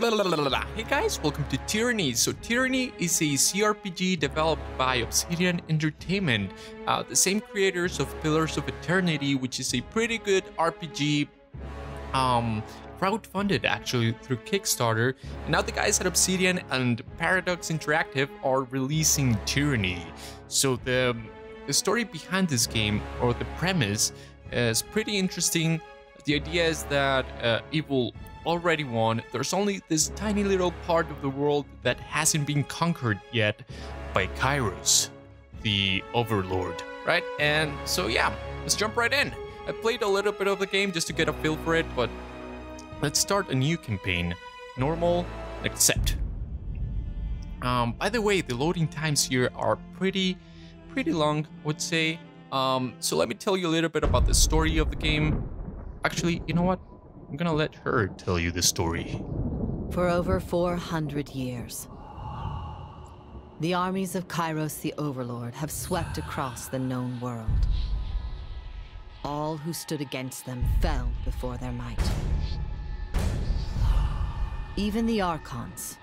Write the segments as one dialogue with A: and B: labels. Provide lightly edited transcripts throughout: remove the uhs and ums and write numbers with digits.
A: Hey guys, welcome to Tyranny. So Tyranny is a CRPG developed by Obsidian Entertainment, the same creators of Pillars of Eternity, which is a pretty good RPG, crowdfunded actually through Kickstarter. And now the guys at Obsidian and Paradox Interactive are releasing Tyranny. So the story behind this game, or the premise, is pretty interesting. The idea is that evil already won. There's only this tiny little part of the world that hasn't been conquered yet by Kyros the Overlord, right? And so yeah, let's jump right in. I played a little bit of the game just to get a feel for it, but let's start a new campaign. Normal, accept. By the way, the loading times here are pretty long, I would say. So let me tell you a little bit about the story of the game. Actually, you know what? I'm gonna let her tell you the story.
B: For over 400 years, the armies of Kyros the Overlord have swept across the known world. All who stood against them fell before their might. Even the Archons,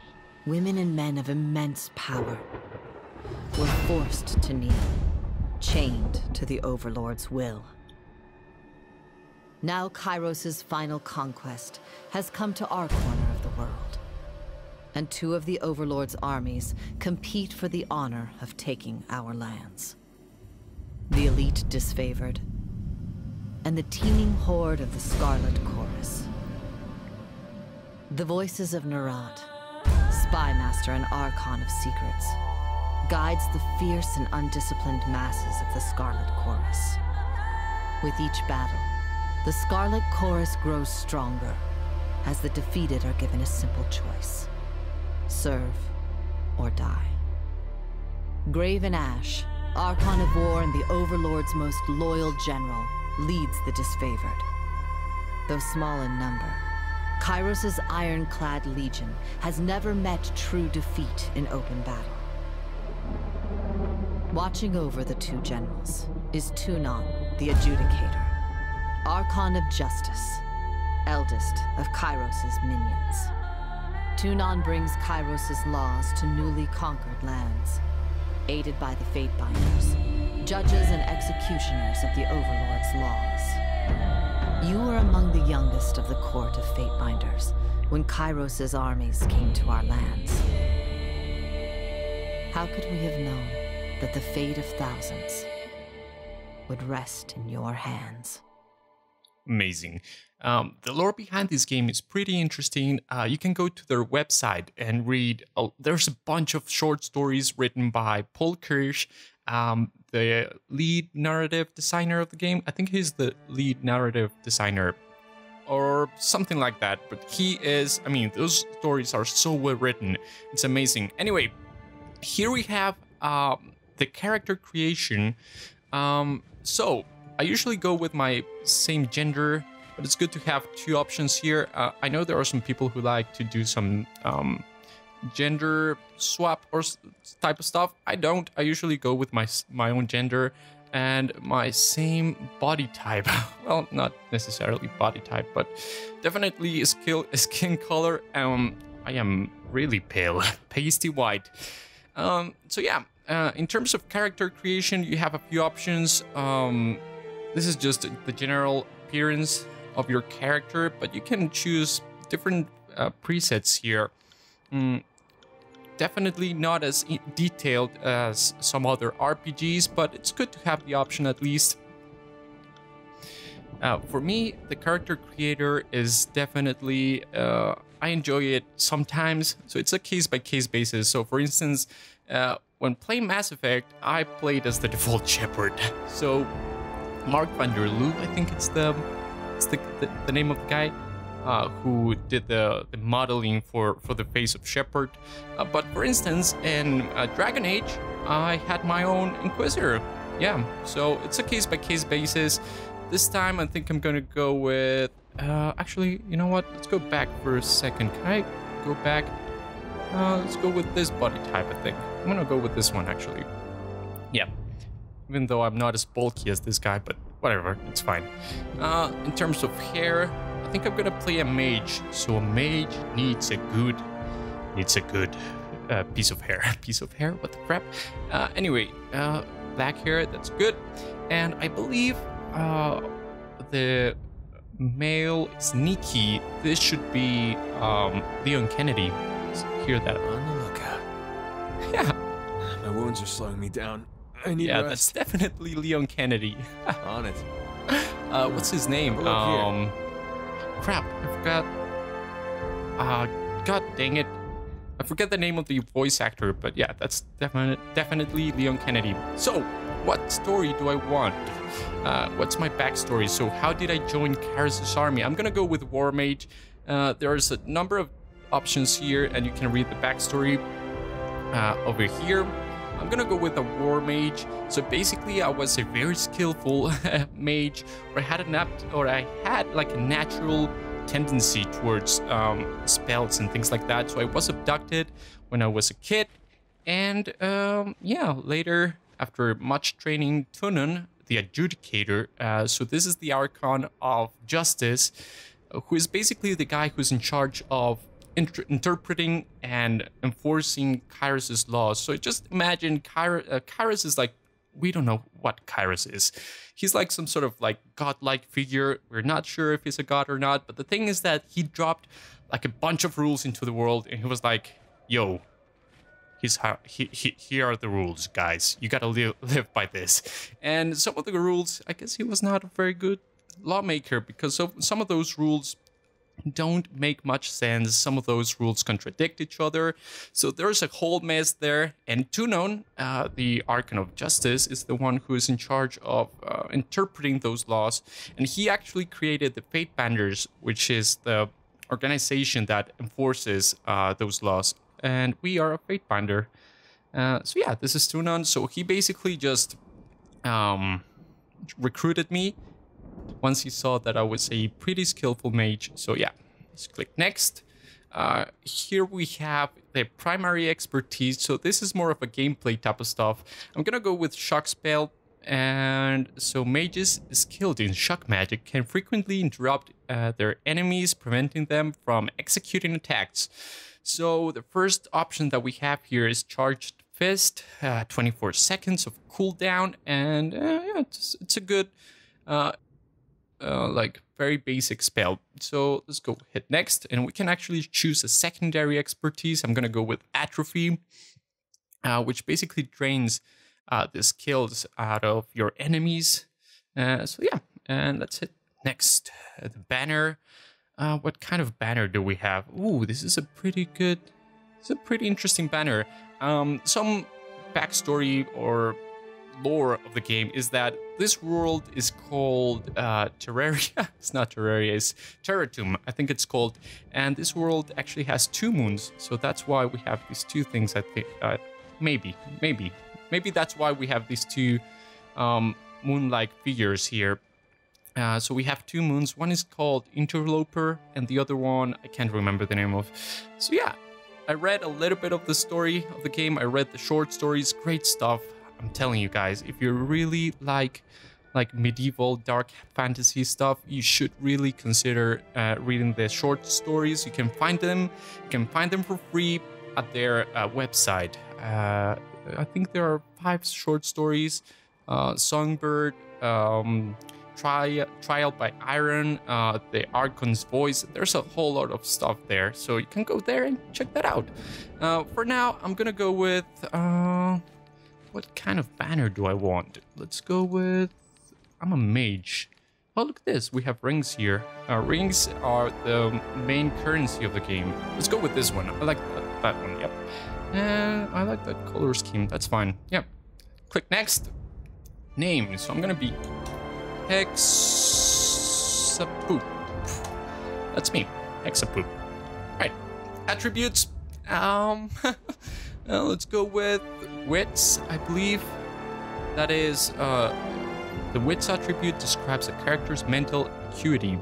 B: women and men of immense power, were forced to kneel, chained to the Overlord's will. Now Kyros' final conquest has come to our corner of the world, and two of the Overlord's armies compete for the honor of taking our lands. The elite disfavored, and the teeming horde of the Scarlet Chorus. The voices of Nerat, spymaster and Archon of secrets, guides the fierce and undisciplined masses of the Scarlet Chorus. With each battle, the Scarlet Chorus grows stronger, as the defeated are given a simple choice: serve or die. Graven Ash, Archon of War and the Overlord's most loyal general, leads the disfavored. Though small in number, Kyros' ironclad legion has never met true defeat in open battle. Watching over the two generals is Tunon, the Adjudicator, Archon of Justice, eldest of Kyros' minions. Tunon brings Kyros' laws to newly conquered lands, aided by the Fatebinders, judges and executioners of the Overlord's laws. You were among the youngest of the court of Fatebinders when Kyros' armies came to our lands. How could we have known that the fate of thousands would rest in your hands?
A: Amazing. The lore behind this game is pretty interesting. You can go to their website and read. There's a bunch of short stories written by Paul Kirsch, the lead narrative designer of the game. I think he's the lead narrative designer or something like that. But he is, I mean, those stories are so well written. It's amazing. Anyway, here we have the character creation. So I usually go with my same gender, but it's good to have two options here. I know there are some people who like to do some gender swap or type of stuff. I don't. I usually go with my own gender and my same body type. Well, not necessarily body type, but definitely skin color. I am really pale, pasty white. So yeah, in terms of character creation, you have a few options. This is just the general appearance of your character, but you can choose different presets here. Definitely not as detailed as some other RPGs, but it's good to have the option at least. For me, the character creator is definitely, I enjoy it sometimes, so it's a case-by-case basis. So for instance, when playing Mass Effect, I played as the default Shepherd. So Mark van der Loo, I think it's the name of the guy who did the modeling for the face of Shepherd. But for instance, in Dragon Age, I had my own Inquisitor. Yeah, so it's a case-by-case basis. This time, I think I'm gonna go with... actually, you know what? Let's go back for a second. Can I go back? Let's go with this body type, I think. I'm gonna go with this one, actually. Yeah. Even though I'm not as bulky as this guy, but whatever, it's fine. In terms of hair, I think I'm gonna play a mage. So a mage needs a good piece of hair. Piece of hair? What the crap? Anyway, black hair, that's good. And I believe the male sneaky, this should be Leon Kennedy. Let's hear that.
C: On the lookout.
A: Yeah.
C: My wounds are slowing me down. I need
A: Yeah,
C: rest.
A: that's definitely Leon Kennedy.
C: On it.
A: What's his name?
C: Look here.
A: Crap, I forgot. God dang it. I forget the name of the voice actor, but yeah, that's definitely Leon Kennedy. So, what story do I want? What's my backstory? So, how did I join Kyros' army? I'm gonna go with War Mage. There's a number of options here, and you can read the backstory over here. I'm gonna go with a War Mage. So basically, I was a very skillful mage, or I had like a natural tendency towards spells and things like that. So I was abducted when I was a kid, and yeah, later after much training, Tunun, the Adjudicator. So this is the Archon of Justice, who is basically the guy who's in charge of interpreting and enforcing Kyros' laws. So just imagine Kyros is like, we don't know what Kyros is. He's like some sort of like godlike figure. We're not sure if he's a god or not, but the thing is that he dropped like a bunch of rules into the world, and he was like, yo, here are the rules, guys. You gotta live by this. And some of the rules, I guess he was not a very good lawmaker, because some of those rules don't make much sense. Some of those rules contradict each other. So there's a whole mess there. And Tunun, the Archon of Justice, is the one who is in charge of interpreting those laws. And he actually created the Fate Banders, which is the organization that enforces those laws. And we are a Fate Bander. So yeah, this is Tunun. So he basically just recruited me once he saw that I was a pretty skillful mage. So yeah, let's click next. Here we have the primary expertise. So this is more of a gameplay type of stuff. I'm gonna go with Shock Spell. And so mages skilled in shock magic can frequently interrupt their enemies, preventing them from executing attacks. So the first option that we have here is Charged Fist, 24 seconds of cooldown, and yeah, it's a good like very basic spell. So let's go hit next, and we can actually choose a secondary expertise. I'm gonna go with Atrophy, which basically drains the skills out of your enemies. So yeah, and let's hit next. The banner. What kind of banner do we have? Ooh, this is a pretty good, it's a pretty interesting banner. Some backstory or lore of the game is that this world is called Terraria. It's not Terraria, it's Terratum, I think it's called. And this world actually has 2 moons, so that's why we have these 2 things. I think maybe that's why we have these 2 moon-like figures here. So we have 2 moons. One is called Interloper, and the other one I can't remember the name of. So yeah, I read a little bit of the story of the game. I read the short stories. Great stuff. I'm telling you guys, if you really like medieval dark fantasy stuff, you should really consider reading the short stories. You can find them for free at their website. I think there are 5 short stories. Songbird, Trial by Iron, the Archon's Voice. There's a whole lot of stuff there, so you can go there and check that out. For now, I'm gonna go with what kind of banner do I want? Let's go with, I'm a mage. Oh, look at this, we have rings here. Rings are the main currency of the game. Let's go with this one. I like that one, yep. And I like that color scheme, that's fine. Yep. Click next. Name, so I'm gonna be Hexapoop. That's me, Hexapoop. Right, attributes. Let's go with wits, I believe. That is, the wits attribute describes a character's mental acuity,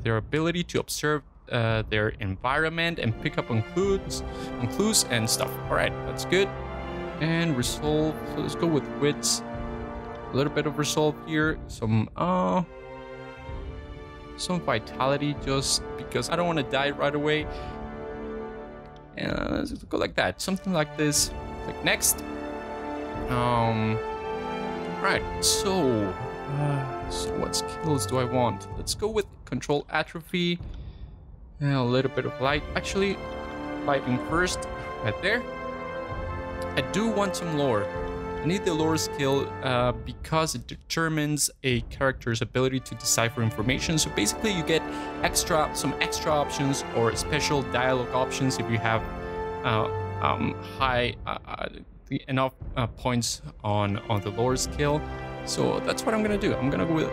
A: their ability to observe their environment and pick up on clues and stuff. All right, that's good. And resolve, so let's go with wits. A little bit of resolve here, some some vitality just because I don't want to die right away. And let's go like that, something like this. Click next. Right, so what skills do I want? Let's go with control atrophy and a little bit of light. Actually, lighting first, right there. I do want some lore. I need the lore skill because it determines a character's ability to decipher information. So basically you get some extra options or special dialogue options if you have enough points on the lore skill. So that's what I'm gonna do. I'm gonna go with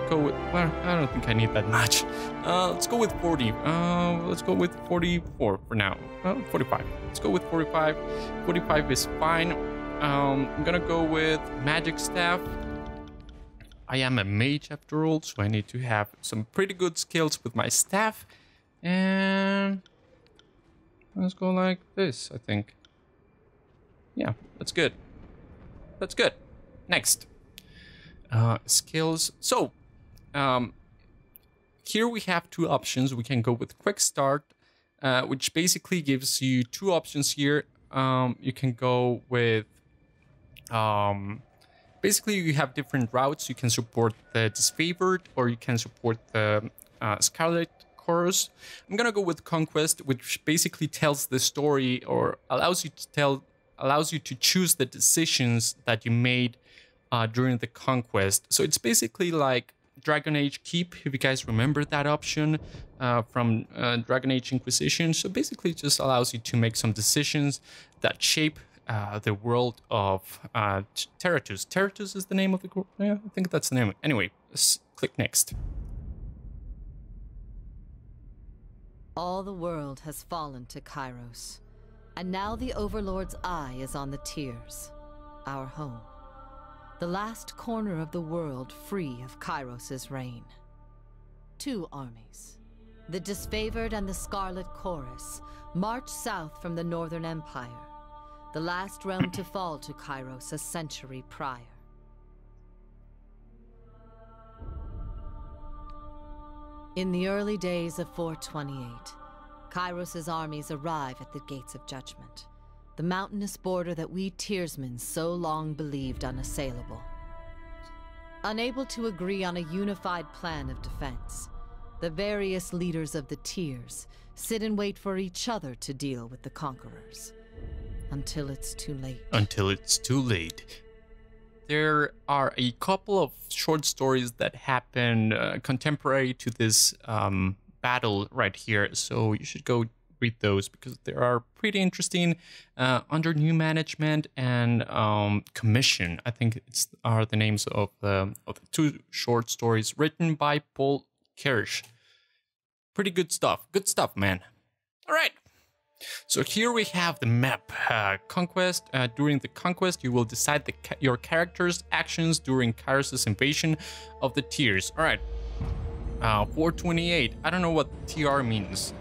A: well, I don't think I need that much. Let's go with 40. Let's go with 44 for now. 45. Let's go with 45. 45 is fine. I'm gonna go with magic staff. I am a mage after all, so I need to have some pretty good skills with my staff. And let's go like this, I think. Yeah, that's good. That's good. Next. Skills. So, here we have two options. We can go with quick start, which basically gives you two options here. You can go with, basically you have different routes. You can support the disfavored or you can support the Scarlet Chorus. I'm gonna go with Conquest, which basically tells the story or allows you to choose the decisions that you made during the Conquest. So it's basically like Dragon Age Keep, if you guys remember that option from Dragon Age Inquisition. So basically it just allows you to make some decisions that shape the world of Terratus. Terratus is the name of the group? Yeah, I think that's the name. Anyway, let's click next.
B: All the world has fallen to Kyros, and now the Overlord's eye is on the Tears, our home. The last corner of the world free of Kyros' reign. Two armies, the Disfavored and the Scarlet Chorus, march south from the Northern Empire, the last realm to fall to Kyros a century prior. In the early days of 428, Kyros' armies arrive at the Gates of Judgment, the mountainous border that we Tearsmen so long believed unassailable. Unable to agree on a unified plan of defense, the various leaders of the Tears sit and wait for each other to deal with the conquerors. Until it's too late.
A: Until it's too late. There are a couple of short stories that happen contemporary to this battle right here, so you should go read those because they are pretty interesting. Under new management and commission, I think are the names of the two short stories written by Paul Kirsch. Pretty good stuff. Good stuff, man. All right. So here we have the map. Conquest. During the Conquest, you will decide your character's actions during Kyros' invasion of the Tears. All right. 428. I don't know what TR means.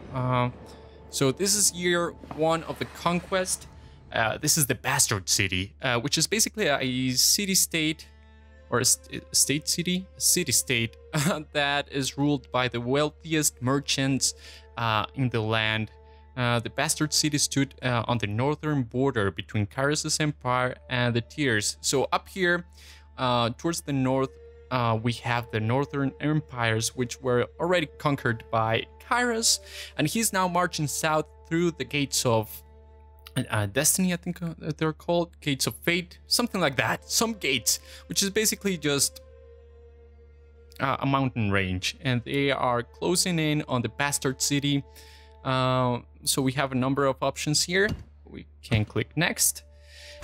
A: So this is year 1 of the Conquest. This is the Bastard City, which is basically a city-state, or a state-city? City-state that is ruled by the wealthiest merchants in the land. The Bastard City stood on the northern border between Kyros' empire and the Tears. So up here, towards the north, we have the northern empires, which were already conquered by Kyros, and he's now marching south through the gates of Destiny, I think they're called, gates of fate, something like that, some gates, which is basically just a mountain range, and they are closing in on the Bastard City. So we have a number of options here. We can click next.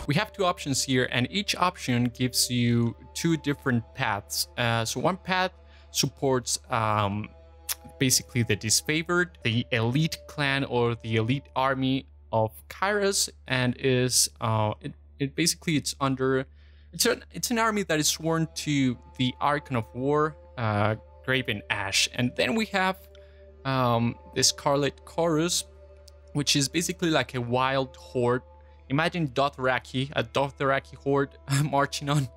A: We have two options here, and each option gives you two different paths. So one path supports basically the disfavored, the elite clan or the elite army of Kyros, and is it's under it's an army that is sworn to the Archon of War, Graven Ash. And then we have the Scarlet Chorus, which is basically like a wild horde. Imagine Dothraki, a Dothraki horde marching on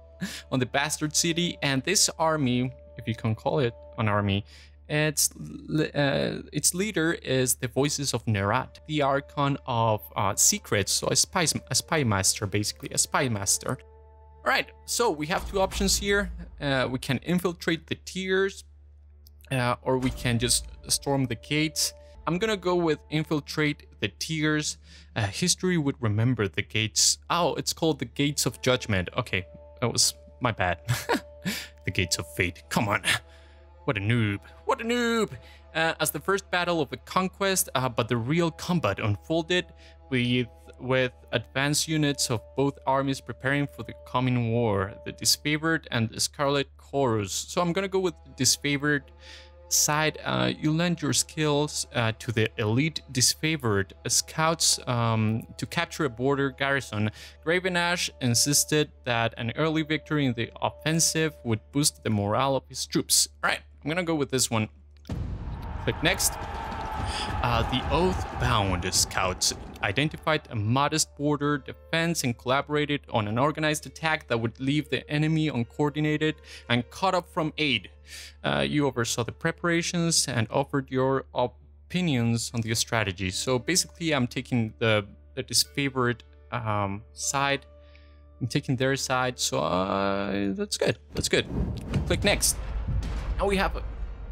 A: the Bastard City. And this army, if you can call it an army, Its leader is the Voices of Nerat, the Archon of Secrets, so a spy master, basically, a spy master. All right, so we have two options here. We can infiltrate the tiers, or we can just storm the gates. I'm gonna go with infiltrate the tiers. History would remember the gates. Oh, it's called the Gates of Judgment. Okay, that was my bad. The Gates of Fate. Come on. What a noob. What a noob. As the first battle of the Conquest, but the real combat unfolded with advanced units of both armies preparing for the coming war, the Disfavored and the Scarlet Chorus. So I'm gonna go with the Disfavored side. You lend your skills to the elite Disfavored scouts to capture a border garrison. Gravenash insisted that an early victory in the offensive would boost the morale of his troops. All right, I'm gonna go with this one. Click next. The Oath-bound scouts identified a modest border defense and collaborated on an organized attack that would leave the enemy uncoordinated and cut off from aid. You oversaw the preparations and offered your opinions on the strategy. So basically, I'm taking the Disfavored side. I'm taking their side, so that's good. That's good. Click next. Now we have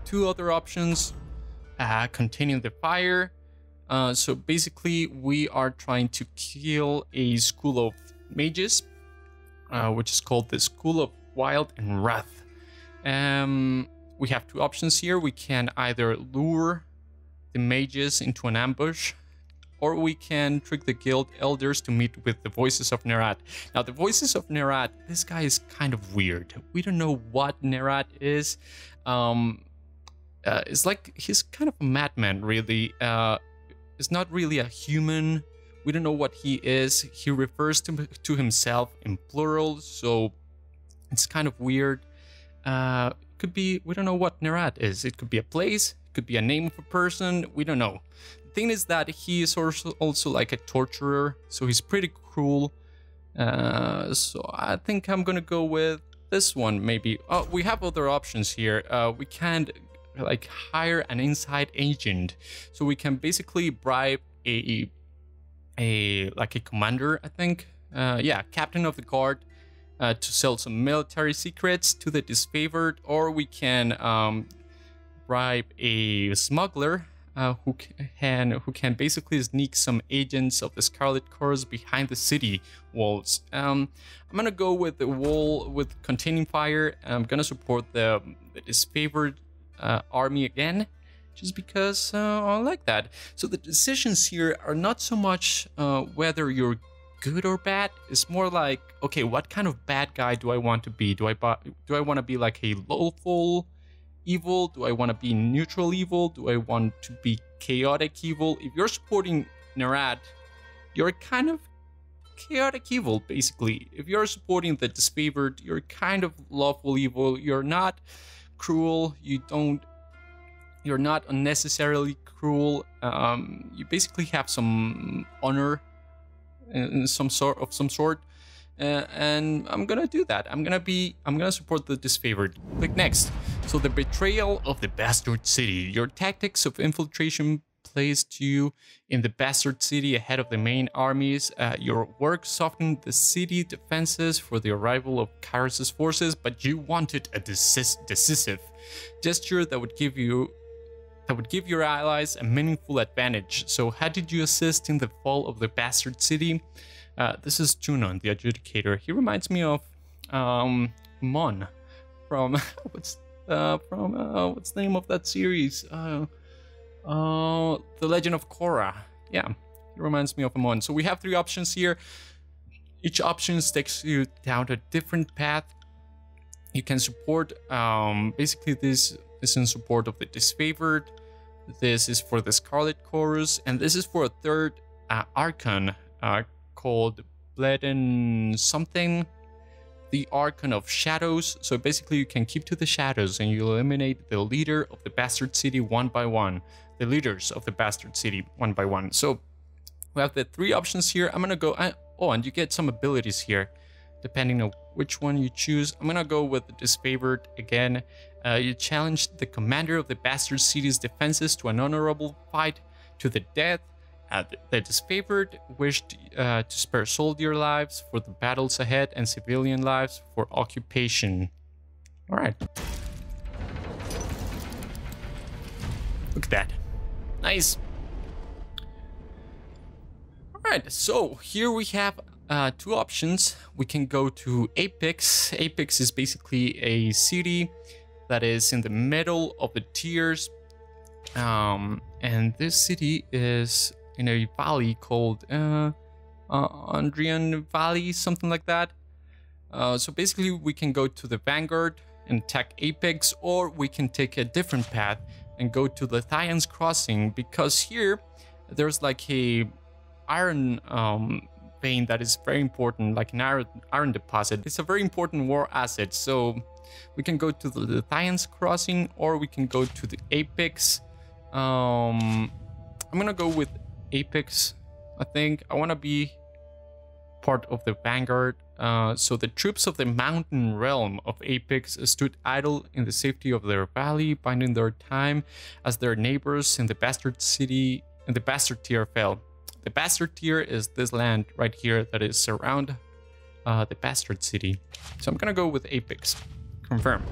A: two other options. Continuing the fire. So basically, we are trying to kill a school of mages, which is called the School of Wild and Wrath. We have two options here. We can either lure the mages into an ambush, or we can trick the guild elders to meet with the Voices of Nerat. Now, the Voices of Nerat, this guy is kind of weird. We don't know what Nerat is. It's like he's kind of a madman, really. Is not really a human. We don't know what he is. He refers to himself in plural, so it's kind of weird. Could be, we don't know what Nerat is. It could be a place, it could be a name of a person, we don't know. The thing is that he is also like a torturer, so he's pretty cruel. So I think I'm gonna go with this one, maybe. Oh, we have other options here. We can't like hire an inside agent, so we can basically bribe a commander, I think, captain of the guard, to sell some military secrets to the Disfavored, or we can bribe a smuggler who can basically sneak some agents of the Scarlet Chorus behind the city walls. I'm gonna go with the wall with containing fire. I'm gonna support the Disfavored army again, just because I like that. So the decisions here are not so much whether you're good or bad. It's more like, okay, what kind of bad guy do I want to be? Do I want to be like a lawful evil? Do I want to be neutral evil? Do I want to be chaotic evil? If you're supporting Nerat, you're kind of chaotic evil, basically. If you're supporting the Disfavored, you're kind of lawful evil. You're not cruel, you're not unnecessarily cruel. You basically have some honor in some sort, and I'm gonna do that. I'm gonna support the Disfavored. Click next. So the betrayal of the Bastard City. Your tactics of infiltration placed you in the Bastard City ahead of the main armies. Your work softened the city defenses for the arrival of Kyros' forces, but you wanted a decisive gesture that would give your allies a meaningful advantage. So how did you assist in the fall of the Bastard City? This is Junon, the Adjudicator. He reminds me of Mon from what's the name of that series? The Legend of Korra. Yeah, he reminds me of Amon. So we have three options here. Each option takes you down a different path. You can support, basically this is in support of the Disfavored. This is for the Scarlet Chorus, and this is for a third Archon called Bleden something. The Archon of Shadows. So basically you can keep to the shadows and you eliminate the leader of the Bastard City one by one. The leaders of the Bastard City one by one. So we have the three options here. I'm gonna go, and you get some abilities here depending on which one you choose. I'm gonna go with the Disfavored again. You challenged the commander of the Bastard City's defenses to an honorable fight to the death. The disfavored wished to spare soldier lives for the battles ahead and civilian lives for occupation. All right. Look at that. Nice. All right, so here we have two options. We can go to Apex. Apex is basically a city that is in the middle of the tiers. And this city is in a valley called Andrian Valley, something like that. So basically we can go to the Vanguard and attack Apex, or we can take a different path and go to the Thyans Crossing, because here there's like a iron vein that is very important, like an iron deposit. It's a very important war asset, so we can go to the Thyans Crossing, or we can go to the Apex. I'm gonna go with Apex. I think I want to be part of the Vanguard. So the troops of the mountain realm of Apex stood idle in the safety of their valley, biding their time as their neighbors in the Bastard City and the Bastard Tier fell. The Bastard Tier is this land right here that is around the Bastard City. So I'm gonna go with Apex. Confirm.